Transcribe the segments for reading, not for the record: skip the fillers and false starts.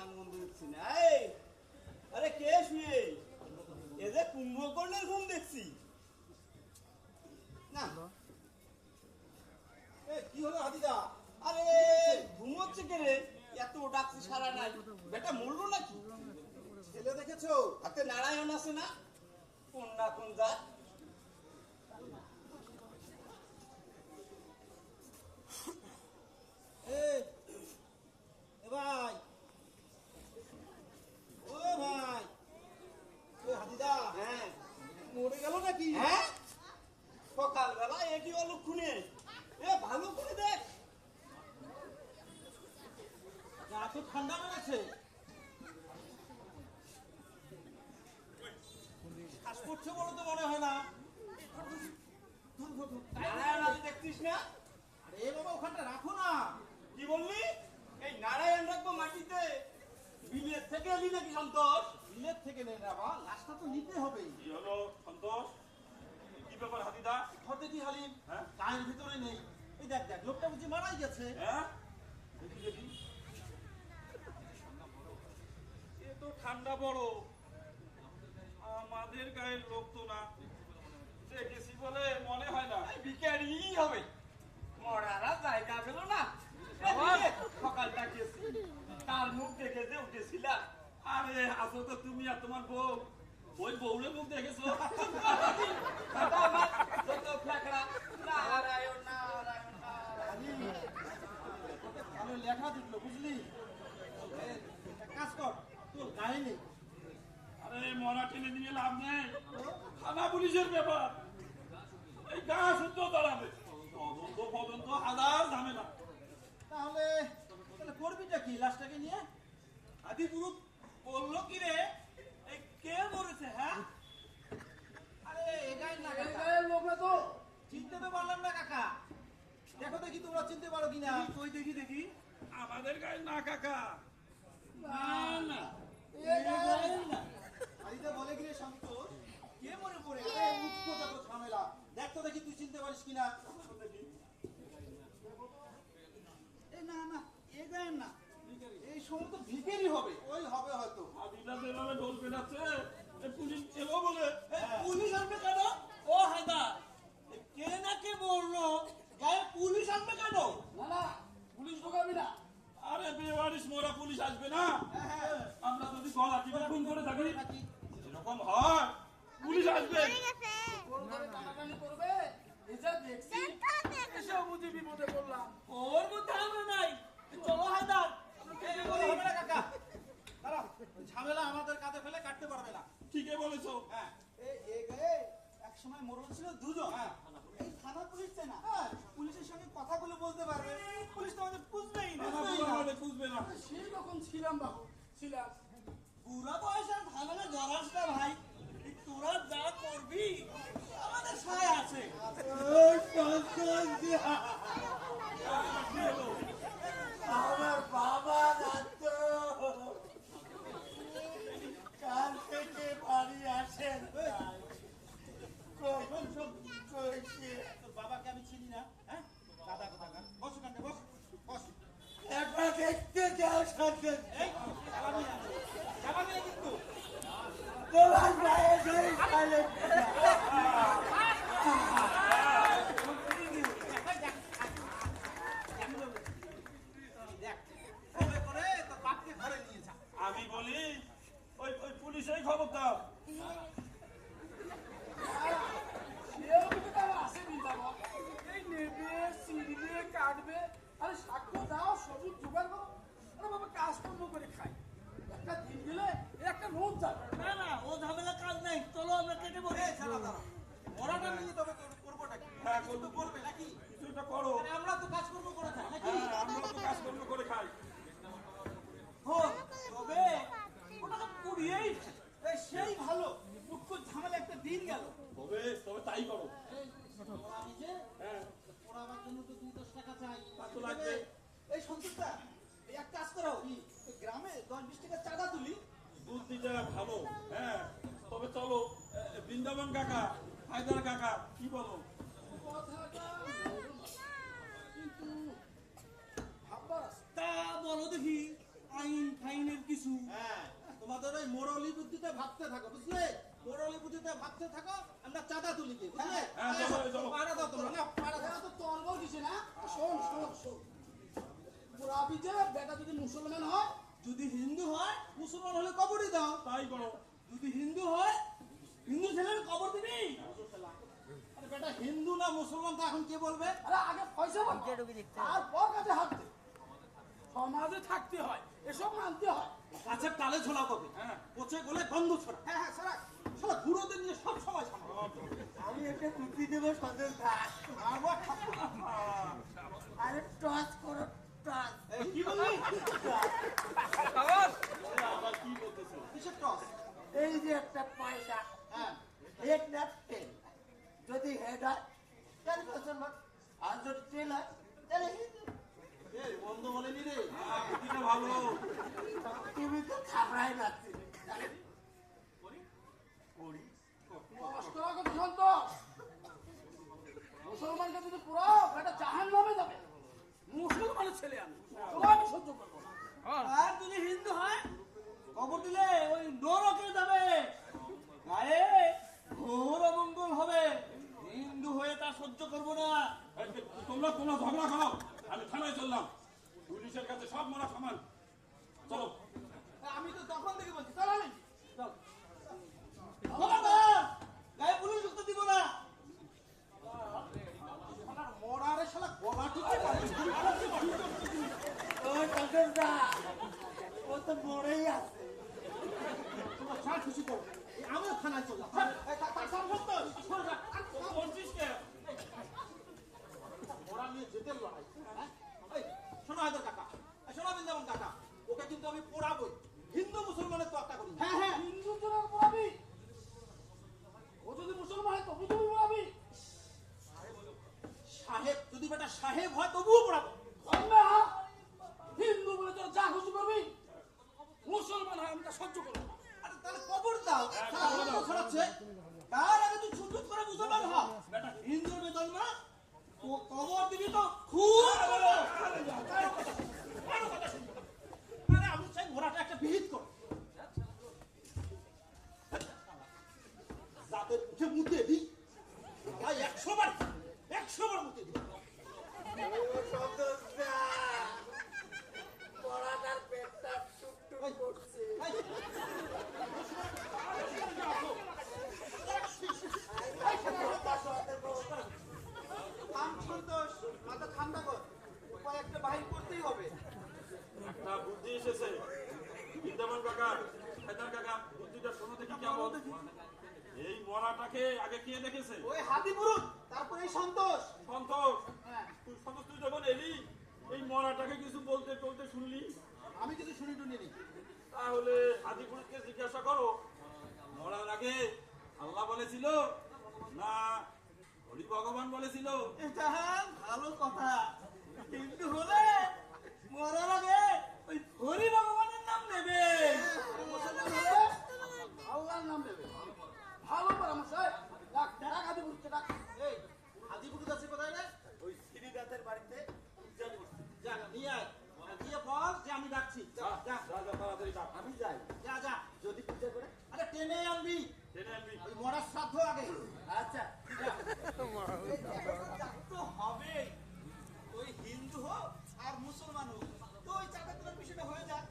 নাম গন্ধ দেখছি না। এই আরে কে শুয়ে? এ যে কুম্ভকর্ণের ঘুম দেখছি না। কি হলো হাতিদা? আরে ঘুমোচ্ছে কে রে? এত ডাকছি সারা নাই, বেটা মরলো নাকি? ছেলে দেখেছো? হাতে নারায়ণ আছে না? কোন না কোন যা। ভাই, ও ভাই, হাতিদা হ্যাঁ মরে গেল নাকি? হ্যাঁ, সকালবেলা এটি অলক্ষণে। এ ভালো করে দেখ। গা তো ঠান্ডা মেরেছে, শ্বাস করছে বলে তো মনে হয় না। নারায়ণ আজ দেখছিস না? আরে বাবা ওখানটা রাখো না। কি বললি? এই নারায়ণ রাখবো মাটিতে? বিলের থেকে এলি নাকি সন্তোষ? বিলের থেকে নেই না বা, লাশটা তো নিতে হবে। কি হলো সন্তোষ? কি ব্যাপার হাতিদা? ঘরে কি হালিম? হ্যাঁ? গায়ের ভিতরে নেই। এই দেখ দেখ, লোকটা বুঝি মারাই গেছে। হ্যাঁ, দেখি দেখি। এ তো ঠান্ডা বড়, আমাদের গায়ের লোক তো না। দেখেছি বলে মনে হয় না। এই ভিখারি হবে, মরারা জায়গা পেল না। এদিকে সকালটা গেছি, তার মুখ দেখে যে উঠেছিলাম। আরে আসো তো তুমি আর তোমার বউ, ওই বউরের মুখ দেখেছো? দাদা আমার যত ফ্ল্যাকড়া, নারায়ণ নারায়ণ নারায়ণ। ভালো লেখা দিল বুঝলি। একটা কাজ কর, তোর গায়ে নেই। আরে মরা টেনে দিয়ে লাভ নেই, থানা পুলিশের ব্যাপার। এই গা শুদ্ধ দাঁড়াবে, তদন্ত ফদন্ত হাজার ঝামেলা। তাহলে তাহলে করবিটা কি লাশটাকে নিয়ে? আদি গুরু বললো কি রে? এই কে মরেছে? হ্যাঁ, আরে এটাই না এই কাকা, গায়ের লোক না তো। চিনতে তো পারলাম না কাকা। দেখো দেখি তোমরা চিনতে পারো কিনা। কই দেখি দেখি। আমাদের গায়ে না কাকা। না না, এই গায়ের না। আদিতে বলে গিয়ে সন্তোষ, কে মনে পড়ে উঠকো যত ঝামেলা। দেখ তো দেখি তুই চিনতে পারিস কিনা। এই না না, এ গায়ের না, এই সময় তো ভিখারি হবে। ওই হবে হয়তো। আদিটা যেভাবে ঢোল পেটাচ্ছে, এ পুলিশ এলো বলে। পুলিশ আনবে কেন? ও হায়দা, কে না কে বললো গায়ে পুলিশ আনবে কেন? না না, পুলিশ ঢোকাবি না। আরে বেওয়ারিশ মোরা পুলিশ আসবে না? আমরা যদি গলা টিপে খুন করে থাকি, এরকম হয়, পুলিশ আসবে। কোন ধরে টানাটানি করবে? এসব দেখছি, এসব বুঝি বিপদে পড়লাম। ওর মধ্যে আমরা নাই। চলো হায়দা, আমরা কেটে বলি। হবে না কাকা, দাঁড়াও, ঝামেলা আমাদের কাঁধে ফেলে কাটতে পারবে না। ঠিকই বলেছো। হ্যাঁ, এই গায়ে এক সময় মরণ ছিল দুজন। হ্যাঁ, এই থানা পুলিশ না, পুলিশের সঙ্গে কথাগুলো বলতে পারবে। পুলিশ তো আমাদের বুঝবেই না। বুঝবে না। সেই রকম ছিলাম বাবু, ছিলাম। বুড়া বয়সে ঝামেলা জড়াস না ভাই। তোরা যা করবি আমাদের সায় আছে। আমার বাবা রাখতো, কাল থেকে বাড়ি আসেন। তোর বাবাকে আমি চিনি না। হ্যাঁ, দাদা কোথাকা। বস ওখানে, বস বস। একবার দেখতে যাও সাথে। এই চালাবি না, চালাবি না কিন্তু। তোমার গায়ে ধরে খালে দেখ, করে করে তোর বাপকে ঘরে নিয়ে যা। আমি বলি, ওই ওই পুলিশেই খবর দাও। এই নেবে ছিঁড়বে কাটবে, আরে সাক্ষ্য দাও সবুজ জোগাড় করো। আরে বাবা কাজকর্ম করে খাই, একটা দিন গেলে এর একটা রোজ যাবে। না না, ও ঝামেলা কাজ নাই। চলো আমরা কেটে বলি। এই ছাড়া দাঁড়া, ওরাটা নিয়ে তবে করবোটা কি? হ্যাঁ, কিছু তো করবে নাকি? কিছু একটা করো। আরে আমরা তো কাজকর্ম করে থাকি নাকি? হ্যাঁ, আমরা তো কাজকর্ম করে খাই। তবে ওটাকে পুড়িয়েই এই সেই ভালো, মুখ্য ঝামেলা একটা দিন গেল। তবে তাই করো। আমি যে হ্যাঁ, পড়াবার জন্য তো 2-10 টাকা চাই। তা তো লাগবে। এই সন্তোষদা, এই এক কাজ করো, ওই গ্রামে 10-20 টাকা চাঁদা তুলি। বুদ্ধিটা ভালো। হ্যাঁ, তবে চলো, বৃন্দাবন কাকা, হায়দার কাকা, কি বলো? কথাটা বলবো, কিন্তু ভাববার আছে। তা বলো দেখি, আইন ফাইনের কিছু হ্যাঁ, তোমাদের ওই মোরলি বুদ্ধিতে ভাবতে থাকো, বুঝলে? মোরলি বুদ্ধিতে ভাবতে থাকো, আমরা চাঁদা তুলি কি, বুঝলে? হ্যাঁ, চলো। পাড়া দাও তোমরা, না, পাড়া দাও। এরা তো তলবল দিছে না। শোন শোন শোন, পুরাবি যে বেটা যদি মুসলমান হয়, যদি হিন্দু হয়, মুসলমান হলে কবরই দাও। তাই করো। যদি হিন্দু হয়, হিন্দু ছেলের কবর দিবি। আরে বেটা, হিন্দু না মুসলমান তা এখন কে বলবে? আরে আগে পয়সা বাবা, তারপর কাছে হাঁটতে সমাজে থাকতে হয়, এসব মানতে হয়। গাছের টালে ঝোলা কবে? হ্যাঁ। পচে গলে গন্ধ ছড়া। হ্যাঁ হ্যাঁ, সারা সারা বুড়োদের নিয়ে সব সময় সামনে। আমি একটা কুচি দেবো সদর থাক। আরে টস করো টস। এই, কি বললি? আবার কি বলতেছে? কিসের টস? এই যে একটা পয়সা, হ্যাঁ, হেড না টেল। যদি হেড হয় তাহলে মুসলমান, আর যদি টেল হয় তাহলে হিন্দু। এই বন্ধ বলেনি রে। বুদ্ধিটা ভালো। তুমি তো খাবড়াই যাচ্ছি। নষ্ট রাখো শান্ত। মুসলমানকে যদি পুরো বেটা জাহান নামে যাবে, মুসলমানের ছেলে আমি, তোরা আমি সহ্য করবো না। আর যদি হিন্দু হয়, কবর দিলে ওই নরকে যাবে। গায়ে ঘোর অমঙ্গল হবে। হিন্দু হয়ে তা সহ্য করবো না। তোমরা কোনো ঝগড়া করো, আমি থানায় চললাম। পুলিশের কাছে সব মরা সমান। চলো। আমি তো তখন থেকে বলছি, চল আমি চল। গায়ে পুলিশ ঢুকতে দিব না। মরারে শালা গলা টিপে পারে। ও সদর দা, ও তো মরেই আছে। তোমরা যা খুশি করো। আমিও থানায় চললাম। বলছিস কে? ওরা নিয়ে যেতে লড়াই। হ্যাঁ? এই, শোনো হায়দার কাকা, এই শোনো বৃন্দাবন কাকা, ওকে কিন্তু আমি পড়াবই। হিন্দু মুসলমানের তো একটা করি। হ্যাঁ হ্যাঁ, হিন্দুর জন্য পড়াবি, ও যদি মুসলমান হয় তবু তুমি পড়াবি। সাহেব যদি বেটা সাহেব হয় তবুও পড়াবো। না, হিন্দু বলে তোর যা খুশি করবি, মুসলমান হয় আমি তা সহ্য করবো না। আরে তাহলে কবর দাও। সারা রক্ত ছড়াচ্ছে। তার আগে তুই ছুটছুট করে মুসলমান হ। বেটা হিন্দুর বেতন না, তো কবর দিবি তো খুব বড়। আরে আমি চাই ঘোড়াটা একটা বিহিত কর, যাতে উঠে মুতে দিই। ভাই 100 বার মুতে দিই। ও সদর দা, পড়াটার পেটটা টুকটুক করছে। এই, থাম সন্তোষ, মাথা ঠান্ডা কর। উপায় একটা বাহির করতেই হবে। একটা বুদ্ধি এসেছে। বৃন্দাবন কাকা, হায়দার কাকা, বুদ্ধিটা শোনো দেখি কেমন। এই মরাটাকে আগে কে দেখেছে? ওই হাতি পুরুষ, তারপরে এই সন্তোষ। সন্তোষ। হ্যাঁ, তুই যখন এলি, এই মরাটাকে কিছু বলতে টলতে শুনলি? আমি কিছু শুনি টুনি নি। তাহলে আদিপুরুষকে জিজ্ঞাসা করো, মরার আগে আল্লাহ বলেছিল না হরি ভগবান বলেছিল? এটা ভালো কথা। কিন্তু হলে মরার আগে ওই হরি ভগবানের নাম নেবে। মুসলমান হলে আল্লাহর নাম নেবে। ভালো পরামর্শ। ডাক ডাক আদি বুঝতে ডাক। এই হাতি পুরুষ আছে কোথায় রে? ওই শ্রীনাথের বাড়িতে উজ্জ্বল করছে। যা নিয়ে আয়, গিয়ে বল যে আমি ডাকছি। যা যা তাড়াতাড়ি ডাক। আমি যাই, যা যা। যদি পূজা করে। আরে টেনে আনবি, টেনে আনবি। ওই মরার শ্রাদ্ধ আগে। আচ্ছা, তো হবে ওই হিন্দু হোক আর মুসলমান হোক, তো ওই চাঁদা তোলার বিষয়টা হয়ে যাক।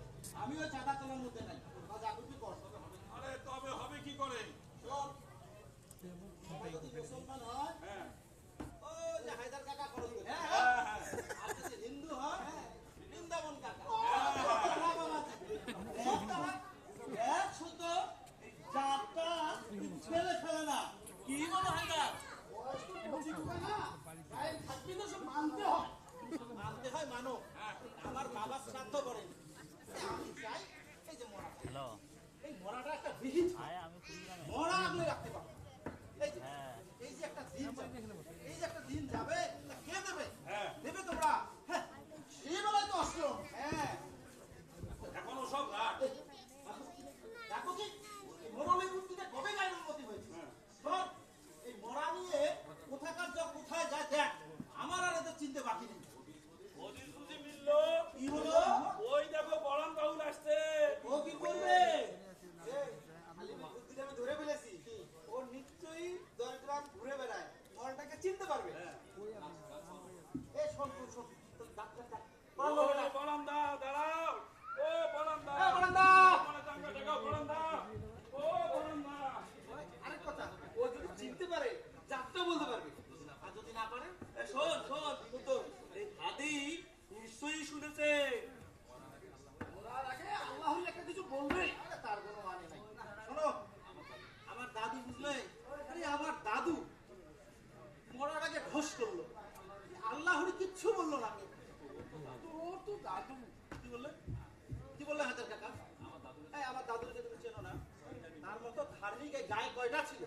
গায়ে কয়টা ছিল?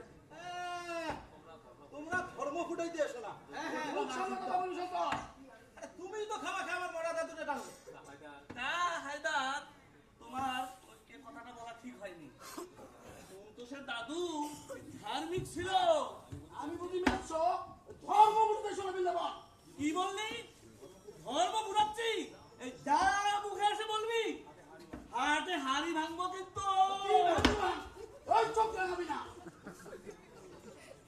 তোমরা ধর্ম ফুটাইতে এসো না। মুখ সামনে কথা বলিস তো। আরে তুমি তো খাওয়া খাবার মরা দাদুটা টানো। না হায়দার, তোমার ওই কথাটা বলা ঠিক হয়নি। সন্তোষের দাদু ধার্মিক ছিল। আমি বুঝি মেচ্ছ ধর্ম বুঝতে শোনা বিল্লাবা। কি বললি? ধর্ম বুড়াচ্ছি? এই যা মুখে এসে বলবি, হাটে হাড়ি ভাঙবো কিন্তু। ওই চোখ লাগাবি না।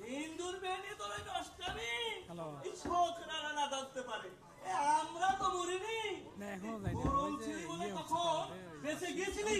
হিন্দুর মেয়ে নিয়ে তোর ওই নষ্টামি, এই ছোকরা না ধরতে পারে। এ, আমরা তো মরিনি। গরম ছিলি বলে তখন বেঁচে গেছিলি।